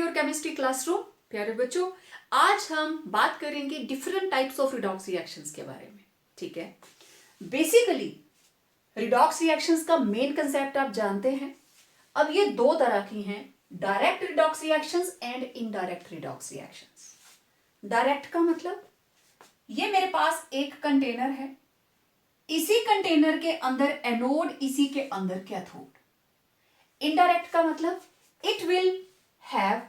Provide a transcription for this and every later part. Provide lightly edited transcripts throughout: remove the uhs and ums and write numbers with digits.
Your chemistry classroom. प्यारे बच्चों, आज हम बात करेंगे different types of redox reactions के बारे में। ठीक है, बेसिकली रिडॉक्स रिएक्शंस का मेन कंसेप्ट आप जानते हैं। अब ये दो तरह की हैं, direct redox reactions and indirect redox reactions. Direct का मतलब ये मेरे पास एक कंटेनर है, इसी कंटेनर के अंदर एनोड, इसी के अंदर कैथोड। इनडायरेक्ट का मतलब it will have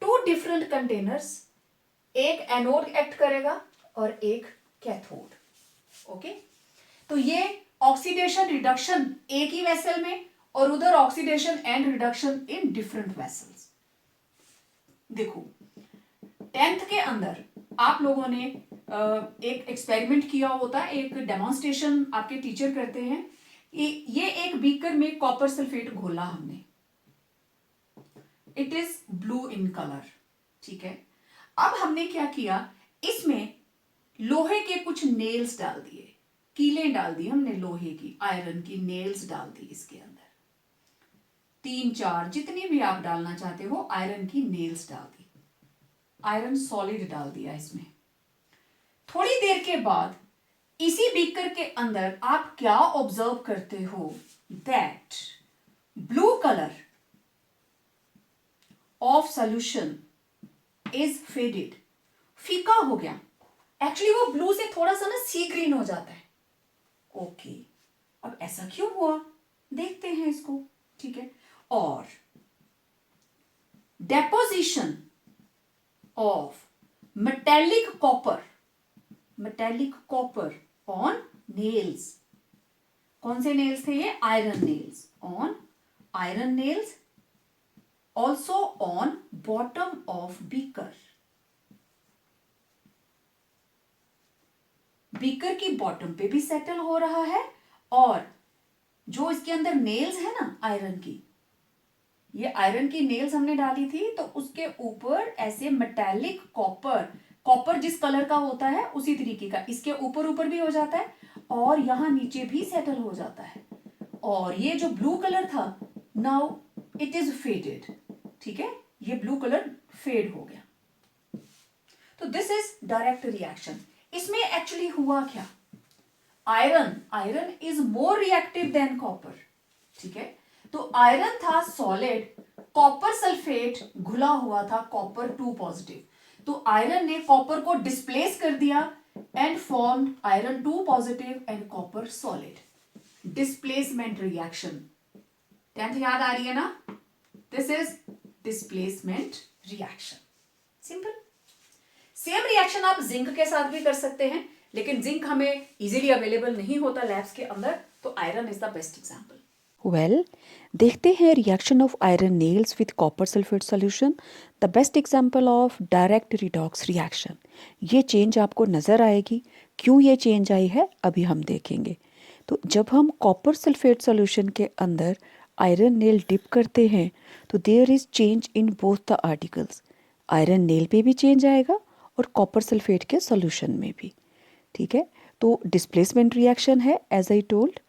two different containers, एक एनोड एक्ट करेगा और एक कैथोड। ओके, तो ये ऑक्सीडेशन रिडक्शन एक ही वेसल में और उधर oxidation and reduction in different vessels. देखो 10th के अंदर आप लोगों ने एक एक्सपेरिमेंट किया होता है, एक डेमोन्स्ट्रेशन आपके टीचर करते हैं। ये एक बीकर में कॉपर सल्फेट घोला हमने, it is blue in colour. ठीक है, अब हमने क्या किया, इसमें लोहे के कुछ नेल्स डाल दिए, कीलें डाल दी हमने लोहे की, आयरन की नेल्स डाल दी इसके अंदर, 3-4 जितनी भी आप डालना चाहते हो, आयरन की नेल्स डाल दी, आयरन सॉलिड डाल दिया इसमें। थोड़ी देर के बाद इसी बीकर के अंदर आप क्या ऑब्जर्व करते हो, that blue colour of solution is faded, फीका हो गया। एक्चुअली वो ब्लू से थोड़ा सा ना सी ग्रीन हो जाता है। ओके, अब ऐसा क्यों हुआ, देखते हैं इसको। ठीक है, और deposition of metallic copper on nails. कौन से नेल्स थे ये, iron nails, on iron nails, also on bottom of beaker. Beaker की बॉटम पे भी सेटल हो रहा है, और जो इसके अंदर नेल्स है ना आयरन की, ये आयरन की नेल्स हमने डाली थी, तो उसके ऊपर ऐसे मेटालिक कॉपर जिस कलर का होता है उसी तरीके का इसके ऊपर ऊपर भी हो जाता है, और यहां नीचे भी सेटल हो जाता है। और ये जो ब्लू कलर था, नाउ इट इज फेडेड। ठीक है, ये ब्लू कलर फेड हो गया। तो दिस इज डायरेक्ट रिएक्शन। इसमें एक्चुअली हुआ क्या, iron is more reactive than copper. ठीक है, तो आयरन था सॉलिड, कॉपर सल्फेट घुला हुआ था, कॉपर 2 पॉजिटिव। तो आयरन ने कॉपर को डिस्प्लेस कर दिया and formed iron 2 positive and copper solid. Displacement reaction 10th याद आ रही है ना, this is displacement reaction. Simple. Same reaction आप जिंक के साथ भी कर सकते हैं, लेकिन जिंक हमें इजीली अवेलेबल नहीं होता लैब्स के अंदर, तो iron is the best example. Well, देखते हैं reaction of iron nails with copper sulphate solution, the best example of direct redox reaction. ये चेंज आपको नज़र आएगी, क्यों ये चेंज आई है अभी हम देखेंगे। तो जब हम कॉपर सल्फेट सॉल्यूशन के अंदर आयरन नेल डिप करते हैं, तो there is change in both the articles. Iron nail पे भी चेंज आएगा और कॉपर सल्फेट के सॉल्यूशन में भी। ठीक है, तो डिस्प्लेसमेंट रिएक्शन है एज आई टोल्ड।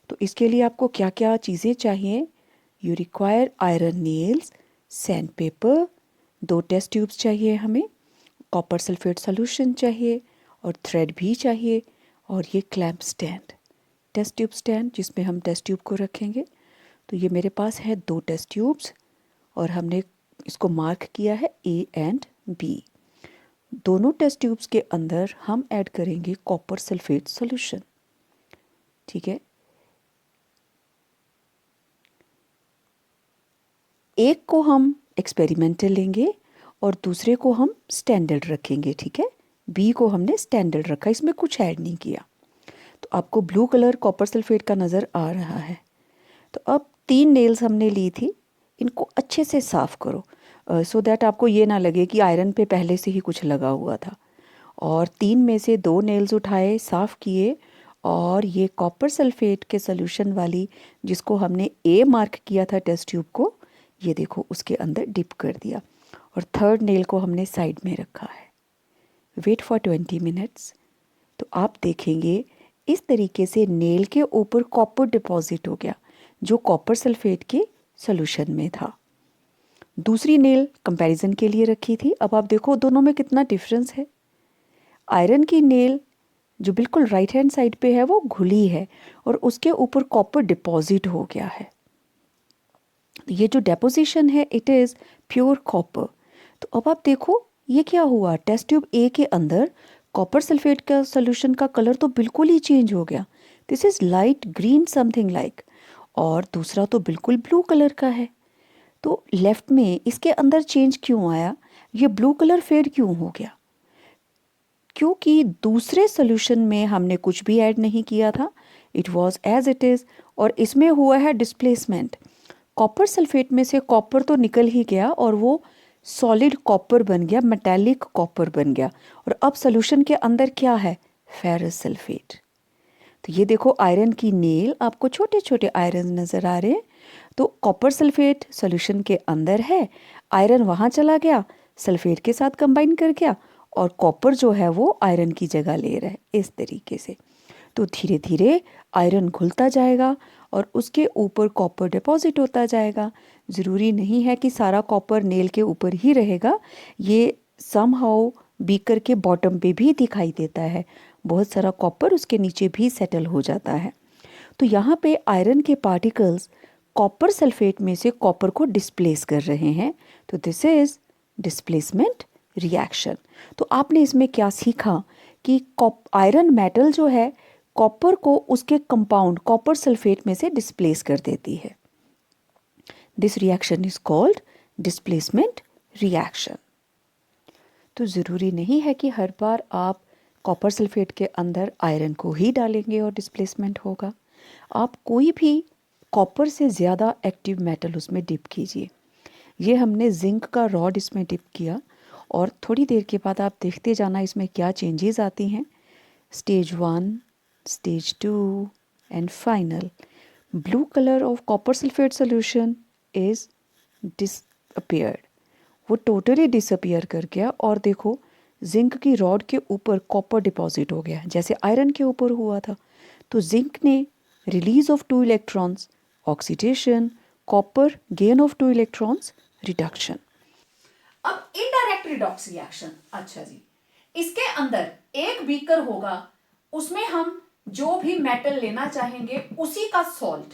तो इसके लिए आपको क्या क्या चीज़ें चाहिए, you require iron nails, sandpaper, 2 test tubes चाहिए हमें, कॉपर सल्फेट सॉल्यूशन चाहिए और थ्रेड भी चाहिए, और ये clamp stand, test tube stand जिसमें हम टेस्ट ट्यूब को रखेंगे। तो ये मेरे पास है 2 टेस्ट ट्यूब्स और हमने इसको मार्क किया है A एंड B। दोनों टेस्ट ट्यूब्स के अंदर हम ऐड करेंगे कॉपर सल्फेट सॉल्यूशन। ठीक है, एक को हम एक्सपेरिमेंटल लेंगे और दूसरे को हम स्टैंडर्ड रखेंगे। ठीक है, बी को हमने स्टैंडर्ड रखा, इसमें कुछ ऐड नहीं किया। तो आपको ब्लू कलर कॉपर सल्फेट का नज़र आ रहा है। तो अब 3 नेल्स हमने ली थी, इनको अच्छे से साफ़ करो सो दैट आपको ये ना लगे कि आयरन पे पहले से ही कुछ लगा हुआ था। और 3 में से 2 नेल्स उठाए, साफ़ किए, और ये कॉपर सल्फेट के सॉल्यूशन वाली जिसको हमने ए मार्क किया था टेस्ट ट्यूब को, ये देखो उसके अंदर डिप कर दिया, और 3rd नेल को हमने साइड में रखा है। Wait for 20 minutes. तो आप देखेंगे इस तरीके से नेल के ऊपर कॉपर डिपॉजिट हो गया जो कॉपर सल्फेट के सॉल्यूशन में था। दूसरी नेल कंपैरिजन के लिए रखी थी। अब आप देखो दोनों में कितना डिफरेंस है। आयरन की नेल जो बिल्कुल राइट हैंड साइड पे है वो घुली है और उसके ऊपर कॉपर डिपॉजिट हो गया है। ये जो डेपोजिशन है इट इज़ प्योर कॉपर। तो अब आप देखो ये क्या हुआ, टेस्ट ट्यूब ए के अंदर कॉपर सल्फेट का सोल्यूशन का कलर तो बिल्कुल ही चेंज हो गया। This is light green something like, और दूसरा तो बिल्कुल ब्लू कलर का है। तो लेफ्ट में इसके अंदर चेंज क्यों आया, ये ब्लू कलर फेड क्यों हो गया? क्योंकि दूसरे सोल्यूशन में हमने कुछ भी ऐड नहीं किया था, it was as it is, और इसमें हुआ है डिस्प्लेसमेंट। कॉपर सल्फेट में से कॉपर तो निकल ही गया और वो सॉलिड कॉपर बन गया, मेटालिक कॉपर बन गया। और अब सोल्यूशन के अंदर क्या है, फेरस सल्फेट। तो ये देखो आयरन की नेल, आपको छोटे छोटे आयरन नज़र आ रहे हैं। तो कॉपर सल्फेट सोल्यूशन के अंदर है, आयरन वहाँ चला गया, सल्फेट के साथ कंबाइन कर गया और कॉपर जो है वो आयरन की जगह ले रहा है इस तरीके से। तो धीरे धीरे आयरन घुलता जाएगा और उसके ऊपर कॉपर डिपॉजिट होता जाएगा। ज़रूरी नहीं है कि सारा कॉपर नेल के ऊपर ही रहेगा, ये समहाउ बीकर के बॉटम पे भी दिखाई देता है, बहुत सारा कॉपर उसके नीचे भी सेटल हो जाता है। तो यहाँ पे आयरन के पार्टिकल्स कॉपर सल्फेट में से कॉपर को डिस्प्लेस कर रहे हैं। तो दिस इज डिस्प्लेसमेंट रिएक्शन। तो आपने इसमें क्या सीखा कि आयरन मेटल जो है कॉपर को उसके कंपाउंड कॉपर सल्फेट में से डिस्प्लेस कर देती है। This reaction is called displacement reaction. तो ज़रूरी नहीं है कि हर बार आप कॉपर सल्फेट के अंदर आयरन को ही डालेंगे और डिस्प्लेसमेंट होगा। आप कोई भी कॉपर से ज़्यादा एक्टिव मेटल उसमें डिप कीजिए। ये हमने जिंक का रॉड इसमें डिप किया और थोड़ी देर के बाद आप देखते जाना इसमें क्या चेंजेस आती हैं। Stage 1, stage 2 and final blue colour of copper sulphate solution is disappeared. वो टोटली डिसअपियर कर गया और देखो जिंक की रॉड के ऊपर कॉपर डिपॉजिट हो गया जैसे आयरन के ऊपर हुआ था। तो जिंक ने release of 2 electrons, oxidation, copper gain of 2 electrons, reduction. अब इनडायरेक्ट रिडॉक्स रिएक्शन, अच्छा जी, इसके अंदर एक बीकर होगा, उसमें हम जो भी मेटल लेना चाहेंगे उसी का सॉल्ट,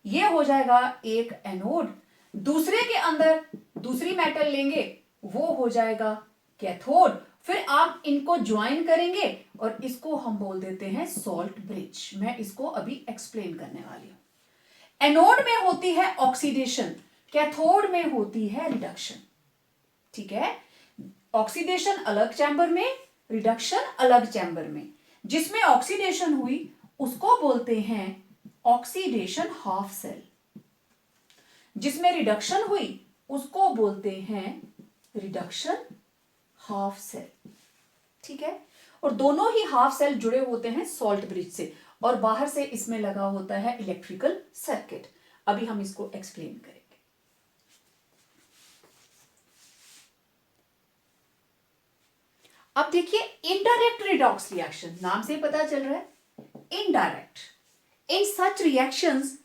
ये हो जाएगा एक एनोड। दूसरे के अंदर दूसरी मेटल लेंगे, वो हो जाएगा कैथोड। फिर आप इनको ज्वाइन करेंगे और इसको हम बोल देते हैं सॉल्ट ब्रिज। मैं इसको अभी एक्सप्लेन करने वाली हूं। एनोड में होती है ऑक्सीडेशन, कैथोड में होती है रिडक्शन। ठीक है, ऑक्सीडेशन अलग चैम्बर में, रिडक्शन अलग चैम्बर में। जिसमें ऑक्सीडेशन हुई उसको बोलते हैं ऑक्सीडेशन हाफ सेल, जिसमें रिडक्शन हुई उसको बोलते हैं रिडक्शन हाफ सेल। ठीक है, और दोनों ही हाफ सेल जुड़े होते हैं सॉल्ट ब्रिज से और बाहर से इसमें लगा होता है इलेक्ट्रिकल सर्किट। अभी हम इसको एक्सप्लेन करेंगे। अब देखिए इनडायरेक्ट रिडॉक्स रिएक्शन, नाम से पता चल रहा है indirect. In such reactions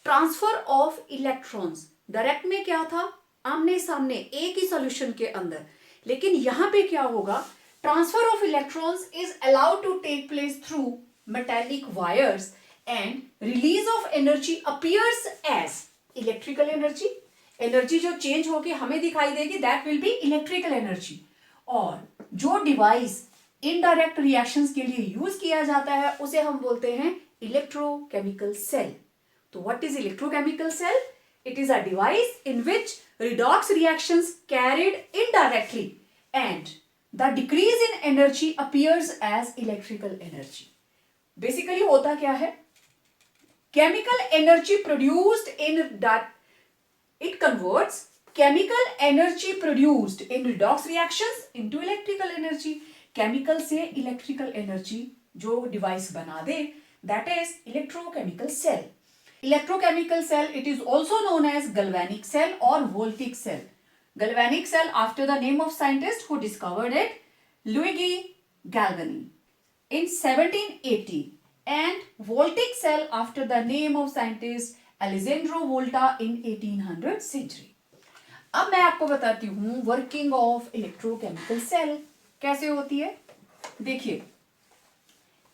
transfer of electrons, direct में क्या था, आमने सामने एक ही सॉल्यूशन के अंदर, लेकिन यहां पे क्या होगा, transfer of electrons is allowed to take place through metallic wires and release of energy appears as electrical energy. Energy जो चेंज होके हमें दिखाई देगी that will be electrical energy. और जो डिवाइस इनडायरेक्ट रिएक्शंस के लिए यूज किया जाता है उसे हम बोलते हैं इलेक्ट्रोकेमिकल सेल। तो what is electrochemical cell? It is a device in which redox reactions carried indirectly and the decrease in energy appears as electrical energy. Basically होता क्या है, chemical energy produced in that it converts chemical energy produced in redox reactions into electrical energy. chemical से electrical energy जो device बना दे that is electrochemical cell. Electrochemical cell, it is also known as galvanic cell or voltaic cell. Galvanic cell after the name of scientist who discovered it, Luigi Galvani in 1780, and voltaic cell after the name of scientist Alessandro Volta in 1800 century. अब मैं आपको बताती हूं working of electrochemical cell कैसे होती है। देखिए,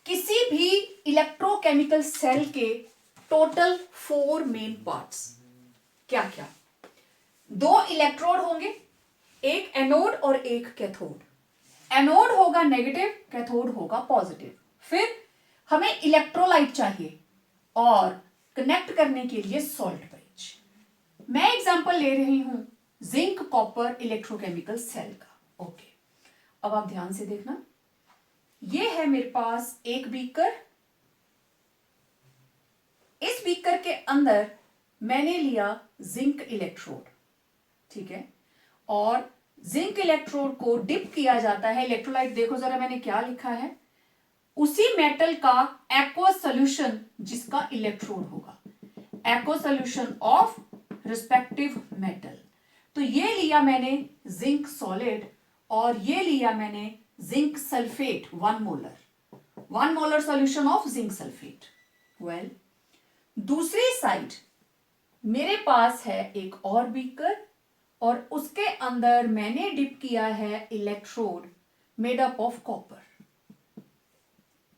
किसी भी इलेक्ट्रोकेमिकल सेल के टोटल 4 मेन पार्ट्स क्या क्या। 2 इलेक्ट्रोड होंगे, एक एनोड और एक कैथोड। एनोड होगा नेगेटिव, कैथोड होगा पॉजिटिव। फिर हमें इलेक्ट्रोलाइट चाहिए और कनेक्ट करने के लिए सॉल्ट ब्रिज। मैं एग्जांपल ले रही हूं जिंक कॉपर इलेक्ट्रोकेमिकल सेल का। ओके, अब आप ध्यान से देखना, ये है मेरे पास एक बीकर। इस बीकर के अंदर मैंने लिया जिंक इलेक्ट्रोड, ठीक है, और जिंक इलेक्ट्रोड को डिप किया जाता है। इलेक्ट्रोलाइट देखो जरा मैंने क्या लिखा है, उसी मेटल का एक्वस सॉल्यूशन जिसका इलेक्ट्रोड होगा, aqueous solution of respective metal. तो ये लिया मैंने जिंक सॉलिड और ये लिया मैंने zinc sulphate 1 molar solution of zinc sulphate. Well, दूसरी साइड मेरे पास है एक और बीकर और उसके अंदर मैंने डिप किया है electrode made up of copper.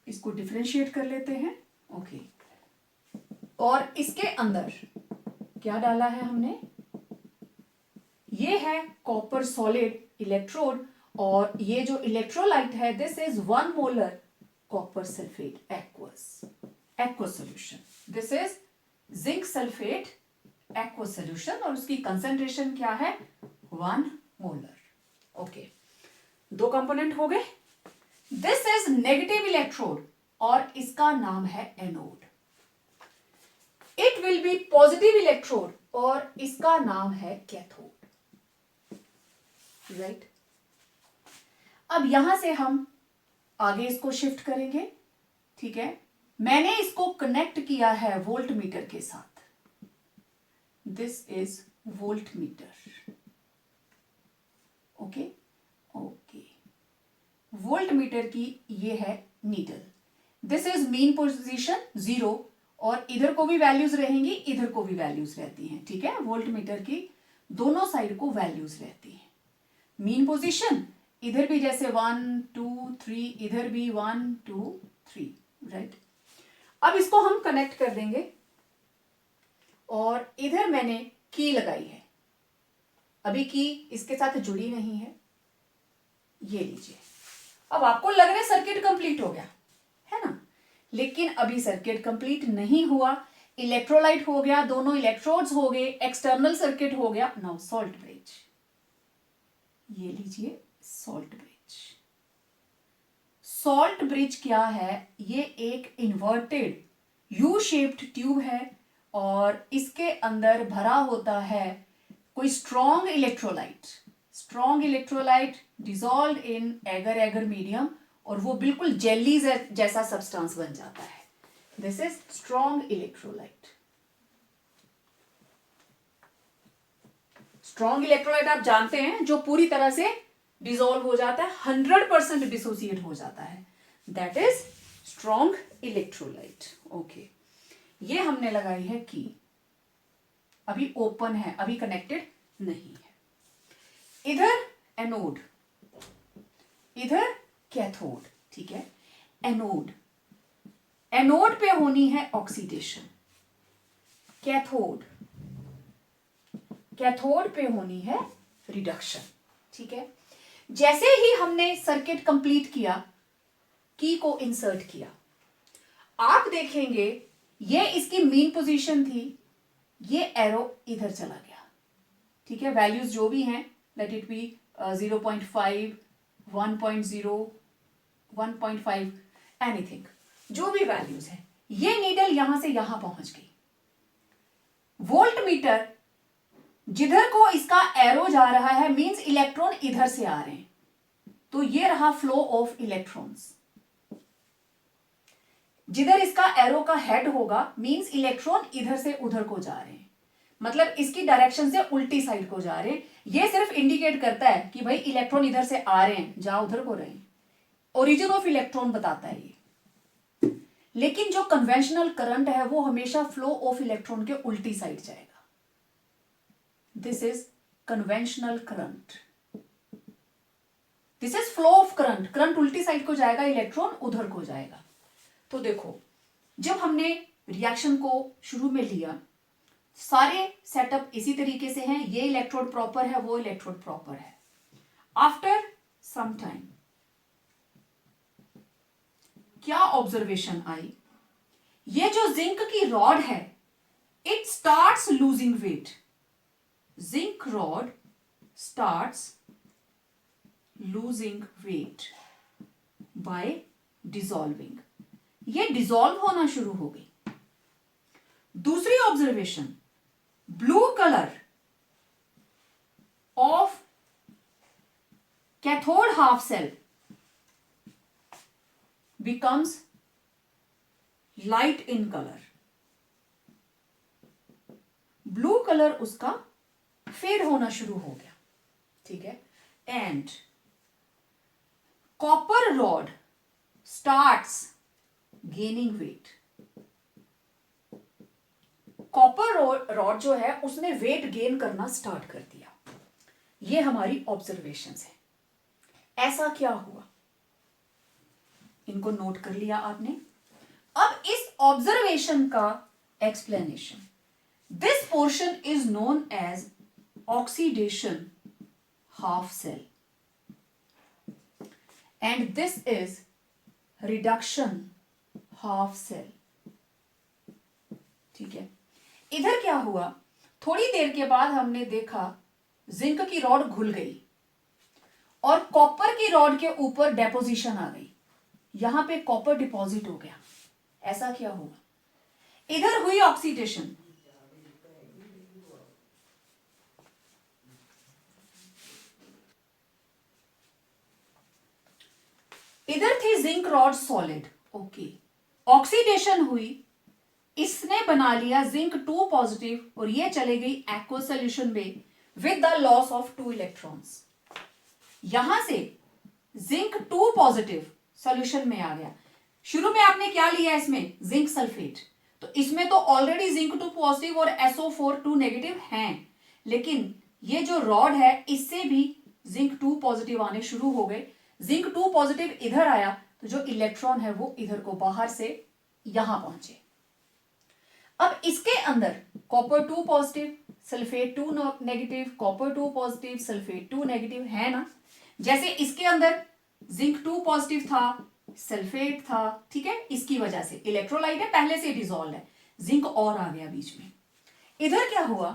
इसको डिफरेंशिएट कर लेते हैं। ओके, और इसके अंदर क्या डाला है हमने, ये है कॉपर सॉलिड इलेक्ट्रोड और ये जो इलेक्ट्रोलाइट है this is 1 molar copper sulphate aqueous solution. This is zinc sulphate aqueous solution और उसकी कंसेंट्रेशन क्या है, 1 मोलर। ओके, 2 कंपोनेंट हो गए। दिस इज नेगेटिव इलेक्ट्रोड और इसका नाम है anode. It will be positive electrode और इसका नाम है कैथोड। राइट, अब यहां से हम आगे इसको शिफ्ट करेंगे, ठीक है। मैंने इसको कनेक्ट किया है वोल्ट मीटर के साथ। This is volt meter. Okay okay, volt meter की ये है needle. This is mean position 0 और इधर को भी वैल्यूज रहेंगी, इधर को भी वैल्यूज रहती हैं, ठीक है। वोल्ट मीटर की दोनों साइड को वैल्यूज रहती हैं। मीन पोजीशन इधर भी जैसे 1 2 3, इधर भी 1 2 3, राइट। अब इसको हम कनेक्ट कर देंगे और इधर मैंने की लगाई है। अभी की इसके साथ जुड़ी नहीं है, ये लीजिए। अब आपको लग रहा है सर्किट कंप्लीट हो गया है ना, लेकिन अभी सर्किट कंप्लीट नहीं हुआ। इलेक्ट्रोलाइट हो गया, दोनों इलेक्ट्रोड्स हो गए, एक्सटर्नल सर्किट हो गया। नाउ सॉल्ट ब्रिज, ये लीजिए सॉल्ट ब्रिज। सॉल्ट ब्रिज क्या है, ये एक इन्वर्टेड यू शेप्ड ट्यूब है और इसके अंदर भरा होता है कोई strong electrolyte dissolve in agar agar medium और वो बिल्कुल जेली जैसा सब्सटेंस बन जाता है। This is strong electrolyte. Strong electrolyte आप जानते हैं जो पूरी तरह से डिसॉल्व हो जाता है, 100% डिसोसिएट हो जाता है, that is strong electrolyte. Okay, ये हमने लगाई है की, अभी ओपन है, अभी कनेक्टेड नहीं है। इधर एनोड, इधर कैथोड, ठीक है। एनोड पे होनी है ऑक्सीडेशन, कैथोड पे होनी है रिडक्शन, ठीक है। जैसे ही हमने सर्किट कंप्लीट किया, की को इंसर्ट किया, आप देखेंगे ये इसकी मीन पोजीशन थी, ये एरो इधर चला गया, ठीक है। वैल्यूज जो भी हैं, लेट इट बी 0.5 1.0 1.5 एनीथिंग, जो भी वैल्यूज है, ये नीडल यहां से यहां पहुंच गई। वोल्ट मीटर जिधर को इसका एरो जा रहा है मींस इलेक्ट्रॉन इधर से आ रहे हैं, तो ये रहा फ्लो ऑफ इलेक्ट्रॉन्स। जिधर इसका एरो का हेड होगा मींस इलेक्ट्रॉन इधर से उधर को जा रहे हैं, मतलब इसकी डायरेक्शन से उल्टी साइड को जा रहे हैं। ये सिर्फ इंडिकेट करता है कि भाई इलेक्ट्रॉन इधर से आ रहे हैं, जा उधर को रहे। ओरिजिन ऑफ इलेक्ट्रॉन बताता है ये, लेकिन जो कन्वेंशनल करंट है वो हमेशा फ्लो ऑफ इलेक्ट्रॉन के उल्टी साइड जाएगा। This is conventional current, this is flow of current, current उल्टी साइड को जाएगा, इलेक्ट्रॉन उधर को जाएगा। तो देखो जब हमने रिएक्शन को शुरू में लिया, सारे सेटअप इसी तरीके से हैं, ये इलेक्ट्रोड प्रॉपर है, वो इलेक्ट्रोड प्रॉपर है। आफ्टर सम टाइम क्या ऑब्जर्वेशन आई, ये जो जिंक की रॉड है it starts losing weight, zinc rod starts losing weight by dissolving, ये डिसॉल्व होना शुरू हो गई। दूसरी observation, blue colour of cathode half cell becomes light in color, blue colour उसका फेड होना शुरू हो गया, ठीक है। And copper rod starts gaining weight, copper rod जो है उसने वेट गेन करना स्टार्ट कर दिया। ये हमारी ऑब्जर्वेशंस है। ऐसा क्या हुआ, इनको नोट कर लिया आपने। अब इस ऑब्जर्वेशन का explanation, this portion is known as oxidation half cell and this is reduction half cell, ठीक है। इधर क्या हुआ, थोड़ी देर के बाद हमने देखा जिंक की रॉड घुल गई और कॉपर की रॉड के ऊपर डेपोजिशन आ गई, यहां पे कॉपर डिपॉजिट हो गया। ऐसा क्या हुआ, इधर हुई ऑक्सीडेशन, इधर थी zinc rod solid, okay, oxidation हुई, इसने बना लिया जिंक 2 पॉजिटिव और ये चले गई एक्वस सॉल्यूशन में with the loss of 2 electrons. यहां से जिंक 2 पॉजिटिव सॉल्यूशन में आ गया। शुरू में आपने क्या लिया इसमें, जिंक सल्फेट, तो इसमें तो ऑलरेडी जिंक 2 पॉजिटिव और SO4 2 नेगेटिव हैं, लेकिन ये जो रॉड है इससे भी जिंक 2 पॉजिटिव आने शुरू हो गए। जिंक 2 पॉजिटिव इधर आया तो जो इलेक्ट्रॉन है वो इधर को बाहर से यहां पहुंचे। अब इसके अंदर copper 2 positive, sulphate 2 negative, copper 2 positive, sulphate 2 negative है ना। जैसे इसके अंदर जिंक 2 पॉजिटिव था, सल्फेट था, ठीक है, इसकी वजह से इलेक्ट्रोलाइट है, पहले से डिसॉल्व है, जिंक और आ गया बीच में। इधर क्या हुआ,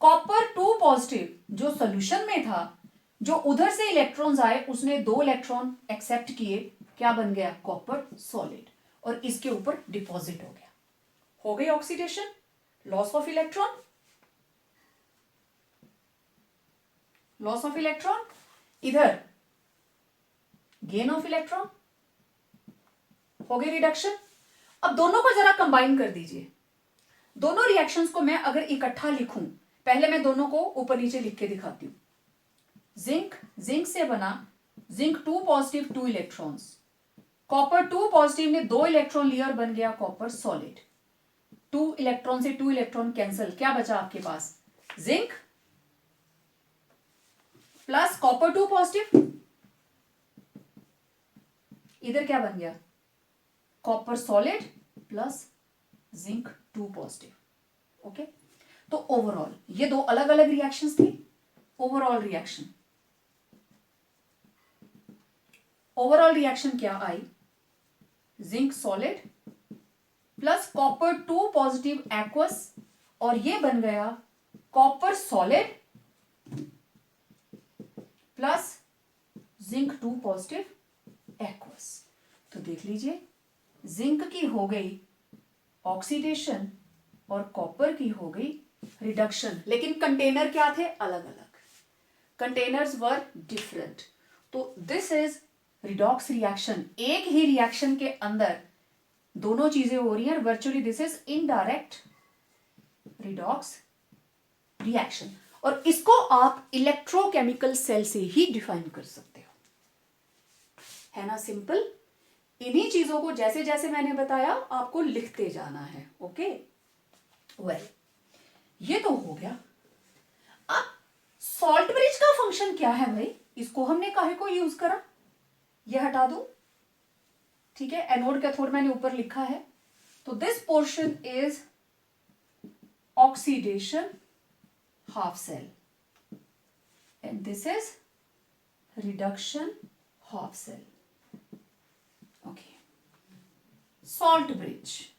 कॉपर 2 पॉजिटिव जो सॉल्यूशन में था, जो उधर से इलेक्ट्रॉन्स आए उसने 2 इलेक्ट्रॉन एक्सेप्ट किए, क्या बन गया, कॉपर सॉलिड, और इसके ऊपर डिपॉजिट हो गया, हो गई oxidation, loss of electron, loss of electron, इधर गेन ऑफ इलेक्ट्रॉन, हो गई रिडक्शन। अब दोनों को जरा कंबाइन कर दीजिए, दोनों रिएक्शंस को मैं अगर इकट्ठा लिखूं, पहले मैं दोनों को ऊपर नीचे लिख के दिखाती हूं। जिंक से बना zinc 2 positive 2 electrons, copper 2 positive ने 2 इलेक्ट्रॉन लिया और बन गया कॉपर सॉलिड। 2 इलेक्ट्रॉन से 2 इलेक्ट्रॉन कैंसिल, क्या बचा आपके पास, जिंक प्लस कॉपर 2 पॉजिटिव, इधर क्या बन गया, copper solid plus zinc 2 positive, okay. तो ओवरऑल ये दो अलग अलग रिएक्शंस थी, ओवरऑल रिएक्शन क्या आई, zinc solid plus copper 2 positive aqueous, और ये बन गया copper solid plus zinc 2 positive aqueous. तो देख लीजिए, जिंक की हो गई ऑक्सीडेशन और कॉपर की हो गई रिडक्शन, लेकिन कंटेनर क्या थे, अलग अलग, कंटेनर्स वर डिफरेंट। तो दिस इज रिडॉक्स रिएक्शन, एक ही रिएक्शन के अंदर दोनों चीजें हो रही हैं, virtually this is indirect redox reaction, और इसको आप इलेक्ट्रोकेमिकल सेल से ही डिफाइन कर सकते हो, है ना, सिंपल। इन्हीं चीजों को जैसे जैसे मैंने बताया आपको लिखते जाना है, ओके। वेल, ये तो हो गया। अब सॉल्ट ब्रिज का फंक्शन क्या है भाई, इसको हमने काहे को यूज करा, यह हटा दूं, ठीक है, एनोड कैथोड मैंने ऊपर लिखा है, तो this portion is oxidation half cell and this is reduction half cell. Okay, salt bridge.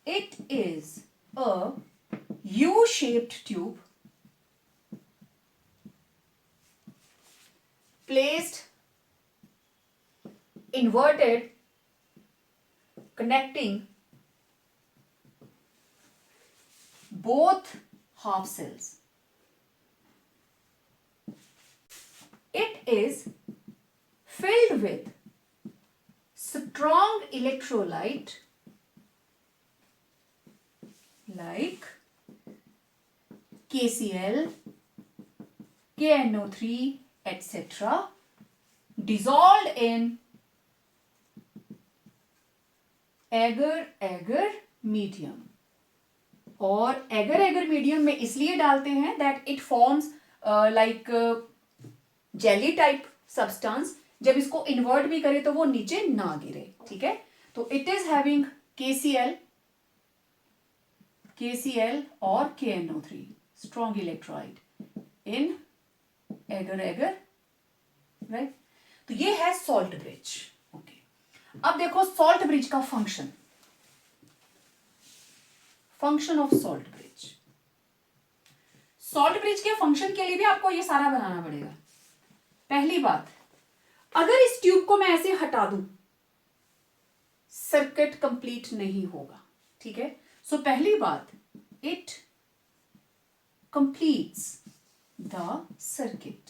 It is a U-shaped tube placed inverted connecting both half cells. It is filled with strong electrolyte like KCl, KNO3, etc. dissolved in agar-agar medium. और agar-agar medium में इसलिए डालते हैं that it forms like jelly type substance. जब इसको invert भी करे तो वो नीचे ना गिरे, ठीक है. तो इट इज हैविंग KCl और KNO3 स्ट्रॉन्ग इलेक्ट्रोलाइट इन एगर, राइट. तो ये है सॉल्ट ब्रिज. ओके, अब देखो सॉल्ट ब्रिज का function of salt bridge. Salt bridge के फंक्शन के लिए भी आपको ये सारा बनाना पड़ेगा. पहली बात, अगर इस ट्यूब को मैं ऐसे हटा दूं, सर्किट कंप्लीट नहीं होगा, ठीक है. सो पहली बात, इट कंप्लीट्स द सर्किट.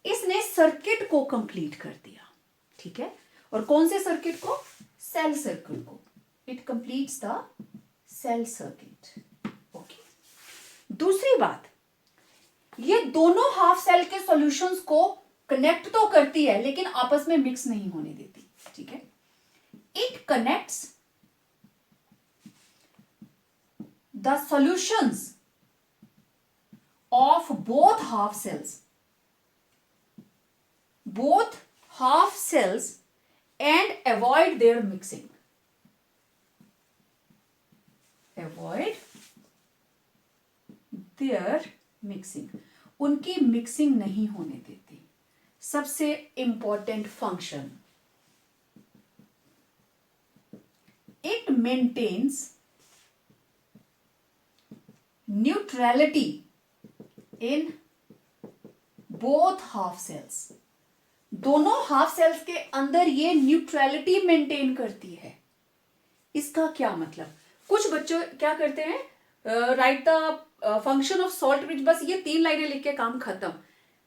इसने सर्किट को कंप्लीट कर दिया, ठीक है. और कौन से सर्किट को, सेल सर्किट को. It completes the cell circuit. Okay, दूसरी बात, ये दोनों हाफ सेल के सॉल्यूशंस को कनेक्ट तो करती है लेकिन आपस में मिक्स नहीं होने देती, ठीक है. It connects the solutions of both half cells and avoid their mixing. उनकी मिक्सिंग नहीं होने देती. सबसे important function, it maintains neutrality in both half cells. दोनों हाफ सेल्स के अंदर ये न्यूट्रलिटी मेंटेन करती है. इसका क्या मतलब, कुछ बच्चे क्या करते हैं, right the function of salt bridge, बस ये 3 लाइनें लिख के काम खत्म.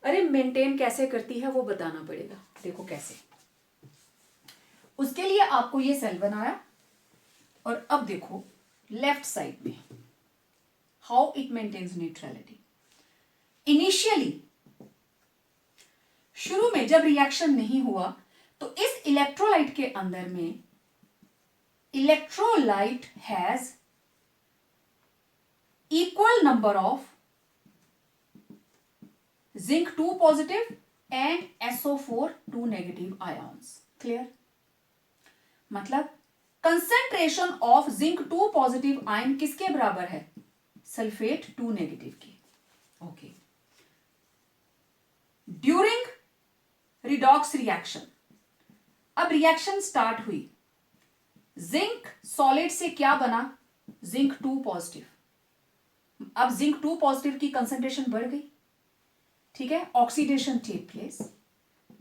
अरे मेंटेन कैसे करती है वो बताना पड़ेगा. देखो कैसे, उसके लिए आपको ये सेल बनाया और अब देखो लेफ्ट साइड में how it maintains neutrality. Initially शुरू में जब रिएक्शन नहीं हुआ तो इस इलेक्ट्रोलाइट के अंदर में electrolyte has equal number of zinc 2 positive and SO4 2 negative ions. Clear? मतलब concentration of zinc 2 positive ion किसके बराबर है, सल्फेट 2 नेगेटिव की. ओके, ड्यूरिंग रिडॉक्स रिएक्शन, अब रिएक्शन स्टार्ट हुई, जिंक सॉलिड से क्या बना, जिंक 2 पॉजिटिव. अब जिंक 2 पॉजिटिव की कंसंट्रेशन बढ़ गई, ठीक है, oxidation take place.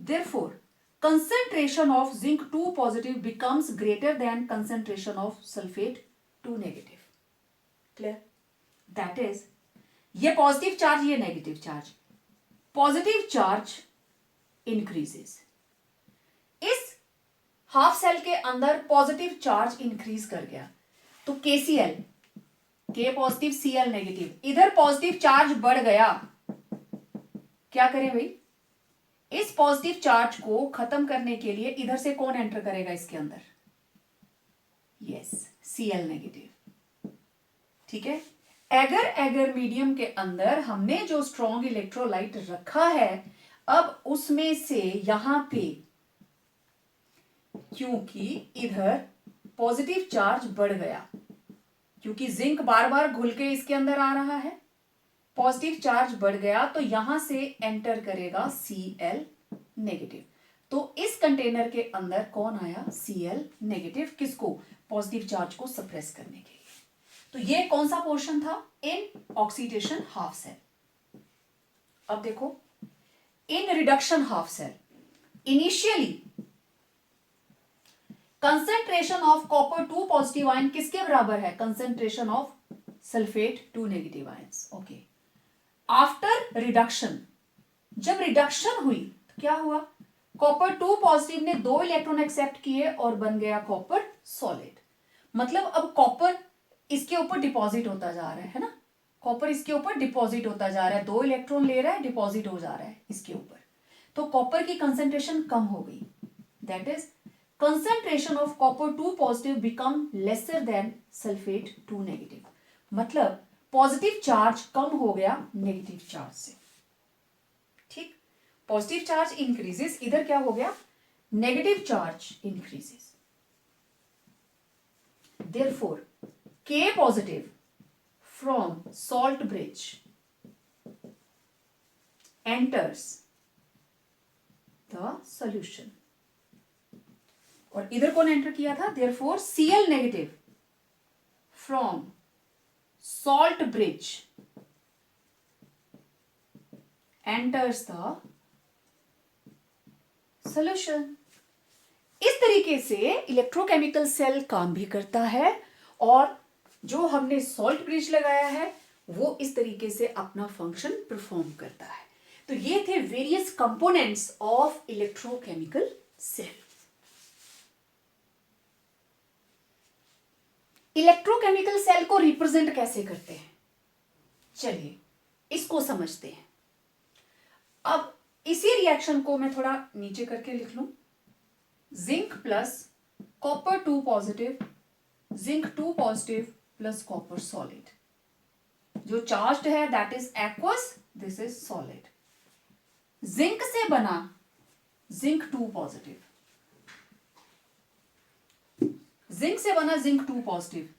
Therefore concentration of zinc 2 positive becomes greater than concentration of sulphate 2 negative. Clear? That is, ये पॉजिटिव चार्ज, ये negative charge, positive charge increases. इस हाफ सेल के अंदर पॉजिटिव चार्ज इंक्रीज कर गया तो KCl, K positive Cl negative, इधर positive charge बढ़ गया. क्या करें भाई, इस पॉजिटिव चार्ज को खत्म करने के लिए इधर से कौन एंटर करेगा इसके अंदर, यस, Cl नेगेटिव. ठीक है। एगर एगर मीडियम के अंदर हमने जो स्ट्रॉन्ग इलेक्ट्रोलाइट रखा है, अब उसमें से यहां पे, क्योंकि इधर पॉजिटिव चार्ज बढ़ गया, क्योंकि जिंक बार बार घुल के इसके अंदर आ रहा है, पॉजिटिव चार्ज बढ़ गया तो यहां से एंटर करेगा Cl नेगेटिव। तो इस कंटेनर के अंदर कौन आया? Cl negative. किसको? पॉजिटिव चार्ज को सप्रेस करने के लिए। तो ये कौन सा पोर्शन था? In oxidation half cell. अब देखो, in reduction half cell, initially concentration of copper 2 positive ion किसके बराबर है? Concentration of sulphate 2 negative ions. Okay, after reduction, जब रिडक्शन हुई तो क्या हुआ? कॉपर 2 पॉजिटिव ने 2 इलेक्ट्रॉन एक्सेप्ट किए और बन गया कॉपर सॉलिड। मतलब अब कॉपर इसके ऊपर डिपॉजिट होता जा रहा है ना, कॉपर इसके ऊपर डिपॉजिट होता जा रहा है, 2 इलेक्ट्रॉन ले रहा है, डिपॉजिट हो जा रहा है इसके ऊपर, तो कॉपर की कंसेंट्रेशन कम हो गई। That is concentration of copper 2 positive become lesser than sulfate 2 negative। मतलब पॉजिटिव चार्ज कम हो गया नेगेटिव चार्ज से। ठीक, पॉजिटिव चार्ज इंक्रीजेस, इधर क्या हो गया? Negative charge increases. Therefore K positive from salt bridge enters the solution। और इधर कौन एंटर किया था? Therefore Cl negative from salt bridge enters the solution. इस तरीके से इलेक्ट्रोकेमिकल सेल काम भी करता है, और जो हमने सॉल्ट ब्रिज लगाया है वो इस तरीके से अपना फंक्शन परफॉर्म करता है। तो ये थे various components of electrochemical cell. Electrochemical cell को रिप्रेजेंट कैसे करते हैं? चलिए इसको समझते हैं। अब इसी रिएक्शन को मैं थोड़ा नीचे करके लिख लूं। Zinc plus copper 2 positive, zinc 2 positive plus copper solid. जो चार्ज्ड है that is aqueous, this is solid. Zinc से बना जिंक 2 पॉजिटिव, जिंक से बना zinc 2 positive,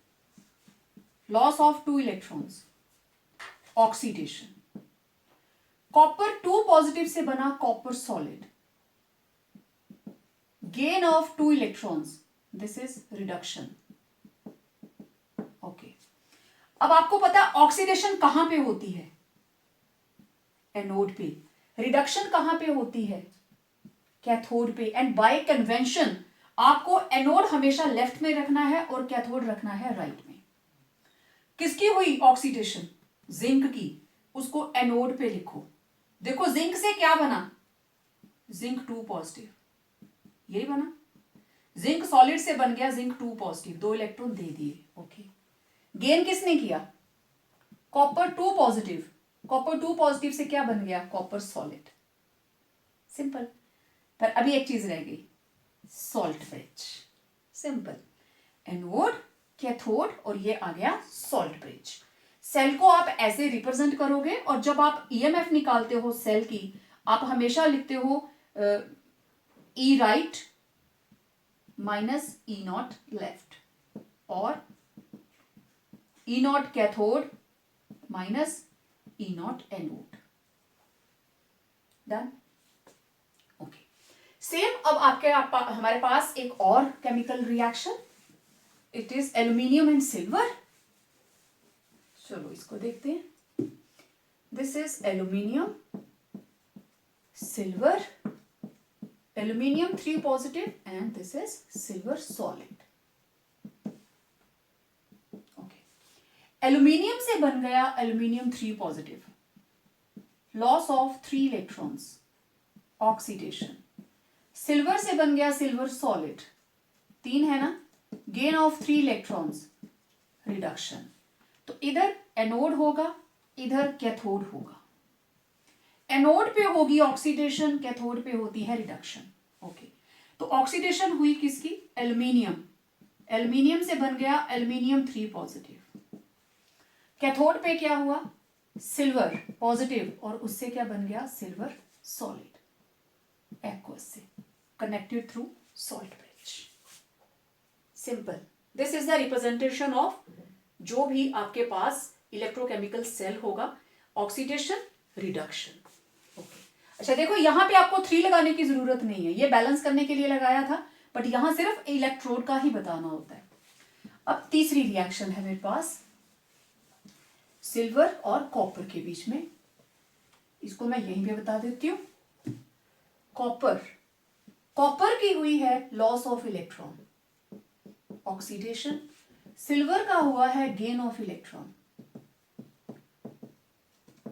loss of 2 electrons, oxidation. Copper 2 positive से बना copper solid, gain of 2 electrons, this is reduction. Okay, अब आपको पता ऑक्सीडेशन कहां पे होती है? एनोड पे। रिडक्शन कहां पे होती है? कैथोड पे। एंड बाय कन्वेंशन आपको एनोड हमेशा लेफ्ट में रखना है और कैथोड रखना है राइट में। किसकी हुई ऑक्सीडेशन? जिंक की, उसको एनोड पे लिखो। देखो जिंक से क्या बना? जिंक 2 पॉजिटिव, यही बना। जिंक सॉलिड से बन गया जिंक 2 पॉजिटिव, 2 इलेक्ट्रॉन दे दिए। ओके, गेन किसने किया? कॉपर 2 पॉजिटिव, कॉपर 2 पॉजिटिव से क्या बन गया? Copper solid. सिंपल। पर अभी एक चीज रह गई, salt bridge. Simple, anode, cathode, और ये आ गया सॉल्ट ब्रिज। सेल को आप ऐसे रिप्रेजेंट करोगे, और जब आप ईएमएफ निकालते हो सेल की, आप हमेशा लिखते हो E right minus E not left, और E not cathode minus E not anode. Done. Okay, same अब हमारे पास एक और chemical reaction, it is aluminium and silver. चलो इसको देखते हैं। This is aluminium, silver, aluminium 3 positive and this is silver solid. Okay, aluminium से बन गया aluminium 3 positive, loss of 3 electrons, oxidation. Silver से बन गया सिल्वर सॉलिड, 3 है ना, गेन ऑफ 3 इलेक्ट्रॉन्स, रिडक्शन। तो इधर एनोड होगा, इधर कैथोड होगा। एनोड पे होगी ऑक्सीडेशन, कैथोड पे होती है रिडक्शन। ओके, तो ऑक्सीडेशन हुई किसकी? एल्यूमिनियम। एल्यूमिनियम से बन गया एल्यूमिनियम 3 पॉजिटिव, कैथोड पे क्या हुआ, सिल्वर पॉजिटिव, और उससे क्या बन गया, सिल्वर सॉलिड एक्वस से connected through salt bridge. Simple, this is the representation of जो भी आपके पास इलेक्ट्रोकेमिकल सेल होगा, ऑक्सीडेशन रिडक्शन। ओके, अच्छा देखो यहां पे आपको 3 लगाने की जरूरत नहीं है, ये बैलेंस करने के लिए लगाया था, बट यहां सिर्फ इलेक्ट्रोड का ही बताना होता है। अब तीसरी रिएक्शन है मेरे पास सिल्वर और कॉपर के बीच में, इसको मैं यहीं पे बता देती हूं। कॉपर की हुई है loss of electron, oxidation, silver का हुआ है गेन ऑफ इलेक्ट्रॉन,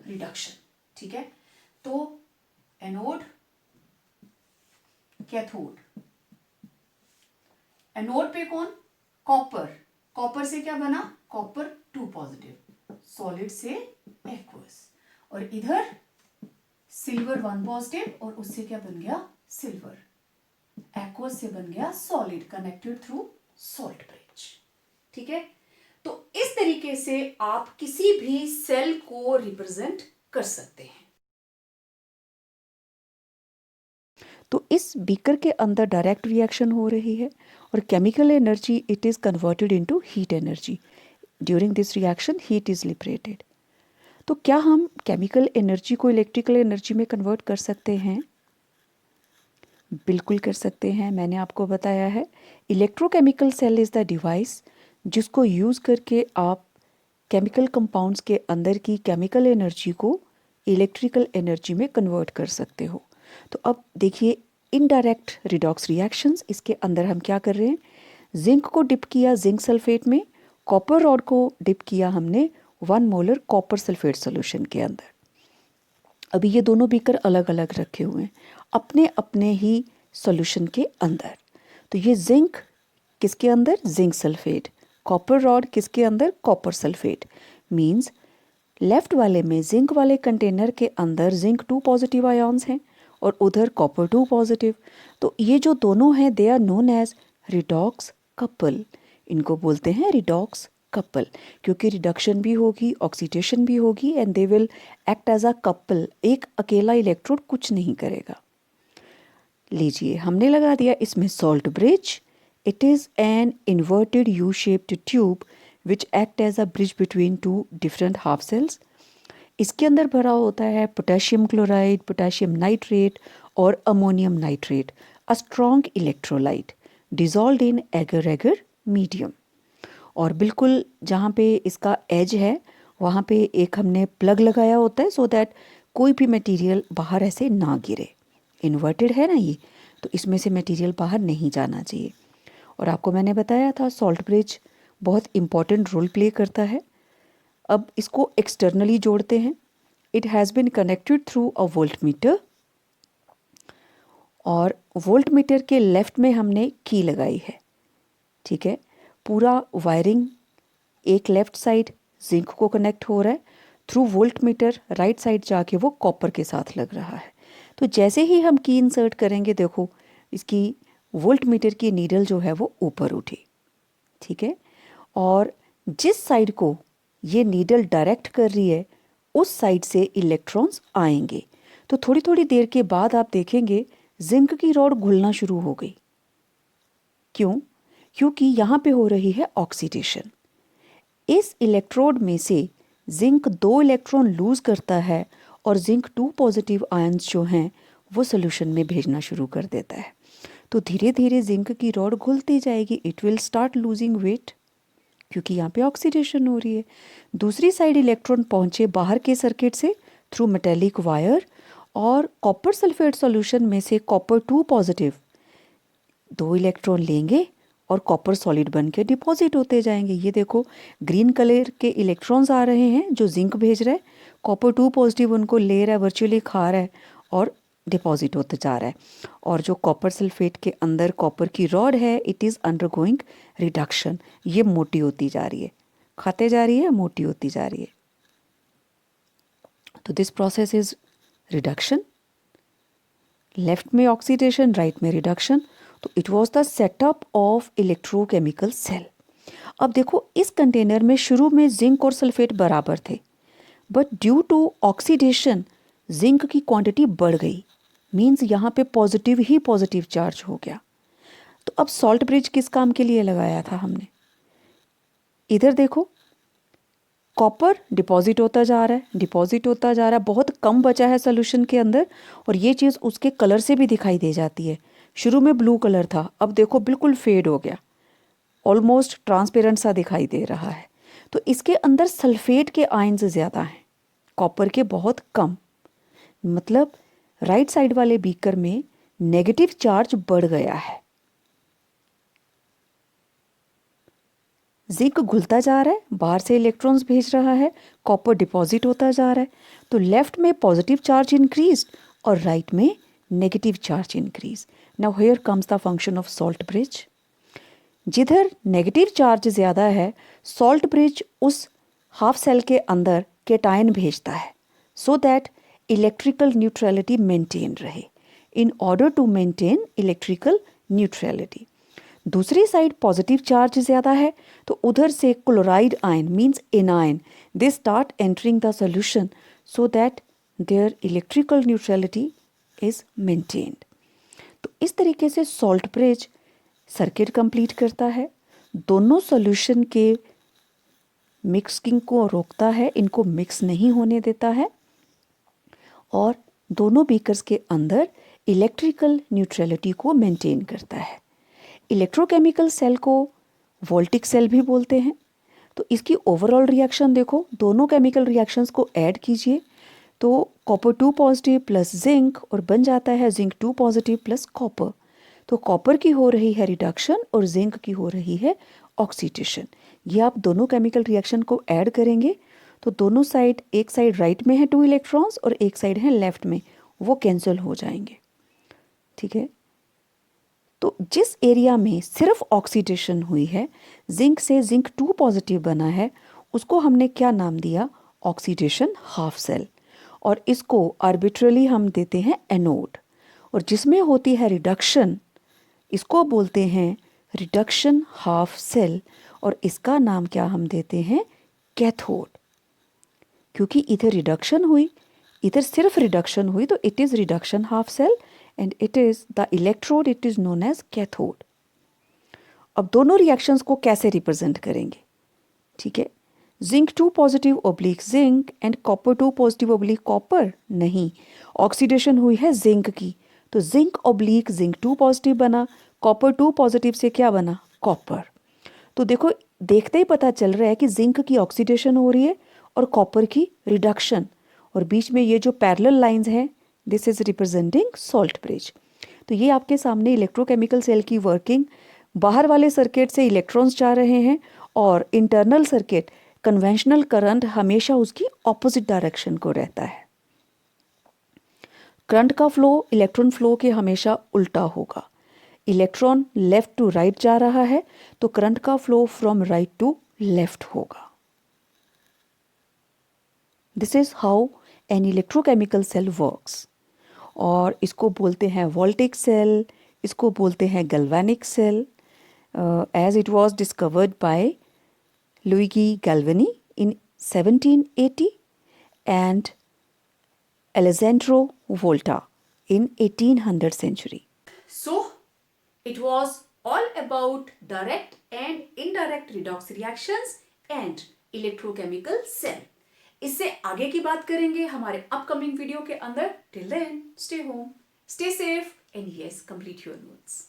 रिडक्शन। ठीक है, तो एनोड कैथोड, एनोड पे कौन, कॉपर से क्या बना, कॉपर 2 पॉजिटिव सॉलिड से एक्वस, और इधर सिल्वर 1 पॉजिटिव और उससे क्या बन गया, सिल्वर एक्वस से बन गया solid connected through salt bridge. ठीक है, तो इस तरीके से आप किसी भी सेल को रिप्रेजेंट कर सकते हैं। तो इस बीकर के अंदर डायरेक्ट रिएक्शन हो रही है और chemical energy it is converted into heat energy. During this reaction heat is liberated. तो क्या हम केमिकल एनर्जी को इलेक्ट्रिकल एनर्जी में कन्वर्ट कर सकते हैं? बिल्कुल कर सकते हैं। मैंने आपको बताया है electrochemical cell is the device जिसको यूज़ करके आप केमिकल कंपाउंड्स के अंदर की केमिकल एनर्जी को इलेक्ट्रिकल एनर्जी में कन्वर्ट कर सकते हो। तो अब देखिए इनडायरेक्ट रिडॉक्स रिएक्शंस, इसके अंदर हम क्या कर रहे हैं, जिंक को डिप किया जिंक सल्फेट में, कॉपर रॉड को डिप किया हमने 1 मोलर कॉपर सल्फेट सॉल्यूशन के अंदर। अभी ये दोनों बीकर अलग अलग रखे हुए हैं अपने अपने ही सॉल्यूशन के अंदर। तो ये जिंक किसके अंदर, जिंक सल्फेट, कॉपर रॉड किसके अंदर, कॉपर सल्फेट। मींस लेफ्ट वाले में जिंक वाले कंटेनर के अंदर जिंक 2 पॉजिटिव आयॉन्स हैं और उधर कॉपर 2 पॉजिटिव। तो ये जो दोनों हैं they are known as redox couple. इनको बोलते हैं रिडॉक्स कपल क्योंकि रिडक्शन भी होगी, ऑक्सीडेशन भी होगी and they will act as a couple. एक अकेला इलेक्ट्रोड कुछ नहीं करेगा। लीजिए हमने लगा दिया इसमें salt bridge. It is an inverted U shaped tube which act as a bridge between 2 different half cells. इसके अंदर भरा होता है पोटेशियम क्लोराइड, पोटेशियम नाइट्रेट और ammonium nitrate, a strong electrolyte dissolve in agar agar medium. और बिल्कुल जहाँ पे इसका एज है वहाँ पे एक हमने प्लग लगाया होता है सो दैट कोई भी मटेरियल बाहर ऐसे ना गिरे। इन्वर्टेड है ना ये, तो इसमें से मटेरियल बाहर नहीं जाना चाहिए। और आपको मैंने बताया था सॉल्ट ब्रिज बहुत इम्पॉर्टेंट रोल प्ले करता है। अब इसको एक्सटर्नली जोड़ते हैं। It has been connected through a volt meter और वोल्ट मीटर के लेफ्ट में हमने की लगाई है। ठीक है, पूरा वायरिंग एक लेफ्ट साइड जिंक को कनेक्ट हो रहा है, through volt meter right side जाके वो कॉपर के साथ लग रहा है। तो जैसे ही हम की इंसर्ट करेंगे देखो इसकी वोल्ट मीटर की नीडल जो है वो ऊपर उठी। ठीक है, और जिस साइड को ये नीडल डायरेक्ट कर रही है उस साइड से इलेक्ट्रॉन्स आएंगे। तो थोड़ी थोड़ी देर के बाद आप देखेंगे जिंक की रॉड घुलना शुरू हो गई। क्यों? क्योंकि यहाँ पे हो रही है ऑक्सीडेशन। इस इलेक्ट्रोड में से जिंक 2 इलेक्ट्रॉन लूज करता है और जिंक 2 पॉजिटिव आयंस जो हैं वो सोल्यूशन में भेजना शुरू कर देता है। तो धीरे धीरे जिंक की रॉड घुलती जाएगी। It will start losing weight क्योंकि यहाँ पे ऑक्सीडेशन हो रही है। दूसरी साइड इलेक्ट्रॉन पहुँचे बाहर के सर्किट से थ्रू मेटेलिक वायर और कॉपर सल्फेट सॉल्यूशन में से कॉपर 2 पॉजिटिव 2 इलेक्ट्रॉन लेंगे और कॉपर सॉलिड बन के डिपॉजिट होते जाएंगे। ये देखो ग्रीन कलर के इलेक्ट्रॉन्स आ रहे हैं जो जिंक भेज रहा है, कॉपर 2 पॉजिटिव उनको ले रहा है, वर्चुअली खा रहा है और डिपॉजिट होते जा रहा है। और जो कॉपर सल्फेट के अंदर कॉपर की रॉड है इट इज़ अंडरगोइंग रिडक्शन। ये मोटी होती जा रही है, खाते जा रही है, मोटी होती जा रही है। तो this process is reduction. Left में ऑक्सीडेशन, राइट में रिडक्शन। तो it was the setup of electrochemical cell. अब देखो इस कंटेनर में शुरू में जिंक और सल्फेट बराबर थे, but due to oxidation zinc की क्वांटिटी बढ़ गई, मीन्स यहाँ पे पॉजिटिव ही पॉजिटिव चार्ज हो गया। तो अब सॉल्ट ब्रिज किस काम के लिए लगाया था हमने? इधर देखो कॉपर डिपॉजिट होता जा रहा है, डिपॉजिट होता जा रहा है, बहुत कम बचा है सोल्यूशन के अंदर, और ये चीज़ उसके कलर से भी दिखाई दे जाती है। शुरू में ब्लू कलर था, अब देखो बिल्कुल फेड हो गया, ऑलमोस्ट ट्रांसपेरेंट सा दिखाई दे रहा है। तो इसके अंदर सल्फेट के आयन्स ज़्यादा हैं, कॉपर के बहुत कम। मतलब राइट साइड वाले बीकर में नेगेटिव चार्ज बढ़ गया है। जिंक घुलता जा रहा है, बाहर से इलेक्ट्रॉन्स भेज रहा है, कॉपर डिपॉजिट होता जा रहा है। तो लेफ्ट में पॉजिटिव चार्ज इंक्रीज और राइट में negative charge increase. Now here comes the function of salt bridge. जिधर नेगेटिव चार्ज ज़्यादा है, सॉल्ट ब्रिज उस हाफ सेल के अंदर केटायन भेजता है, so that electrical neutrality maintain रहे, in order to maintain electrical neutrality. दूसरी साइड पॉजिटिव चार्ज ज़्यादा है, तो उधर से chloride ion means anion, they start entering the solution so that their electrical neutrality is maintained. तो इस तरीके से सॉल्ट ब्रिज सर्किट कंप्लीट करता है, दोनों सॉल्यूशन के मिक्सिंग को रोकता है, इनको मिक्स नहीं होने देता है, और दोनों बीकर्स के अंदर इलेक्ट्रिकल न्यूट्रलिटी को मेंटेन करता है। इलेक्ट्रोकेमिकल सेल को वोल्टिक सेल भी बोलते हैं। तो इसकी ओवरऑल रिएक्शन देखो, दोनों केमिकल रिएक्शंस को ऐड कीजिए तो कॉपर 2 पॉजिटिव प्लस जिंक, और बन जाता है जिंक 2 पॉजिटिव प्लस कॉपर। तो कॉपर की हो रही है रिडक्शन और जिंक की हो रही है ऑक्सीडेशन। ये आप दोनों केमिकल रिएक्शन को ऐड करेंगे तो दोनों साइड, एक साइड राइट में है 2 इलेक्ट्रॉन्स और एक साइड है लेफ्ट में, वो कैंसिल हो जाएंगे। ठीक है, तो जिस एरिया में सिर्फ ऑक्सीडेशन हुई है, जिंक से जिंक 2 पॉजिटिव बना है, उसको हमने क्या नाम दिया? ऑक्सीडेशन हाफ सेल, और इसको आर्बिट्रली हम देते हैं एनोड। और जिसमें होती है रिडक्शन, इसको बोलते हैं रिडक्शन हाफ सेल, और इसका नाम क्या हम देते हैं? कैथोड। क्योंकि इधर रिडक्शन हुई, इधर सिर्फ रिडक्शन हुई, तो it is reduction half cell and it is the electrode, it is known as cathode. अब दोनों रिएक्शंस को कैसे रिप्रेजेंट करेंगे? ठीक है, zinc 2 positive oblique zinc and copper 2 positive oblique copper नहीं, ऑक्सीडेशन हुई है जिंक की, तो जिंक ओब्लिक जिंक 2 पॉजिटिव बना, कॉपर 2 पॉजिटिव से क्या बना? कॉपर। तो देखो, देखते ही पता चल रहा है कि जिंक की ऑक्सीडेशन हो रही है और कॉपर की रिडक्शन, और बीच में ये जो पैरेलल लाइंस हैं, this is representing salt bridge. तो ये आपके सामने इलेक्ट्रोकेमिकल सेल की वर्किंग। बाहर वाले सर्किट से इलेक्ट्रॉन्स जा रहे हैं, और इंटरनल सर्किट कन्वेंशनल करंट हमेशा उसकी ऑपोजिट डायरेक्शन को रहता है। करंट का फ्लो इलेक्ट्रॉन फ्लो के हमेशा उल्टा होगा। इलेक्ट्रॉन लेफ्ट टू राइट जा रहा है, तो करंट का flow from right to left होगा। This is how an electrochemical cell works. और इसको बोलते हैं वोल्टिक सेल, इसको बोलते हैं galvanic cell, as it was discovered by Luigi Galvani in 1780 and Alessandro Volta in 1800 century. So, it was all about direct and indirect redox reactions and electrochemical cell. इससे आगे की बात करेंगे हमारे अपकमिंग वीडियो के अंदर। Till then, stay home, stay safe and yes, complete your notes.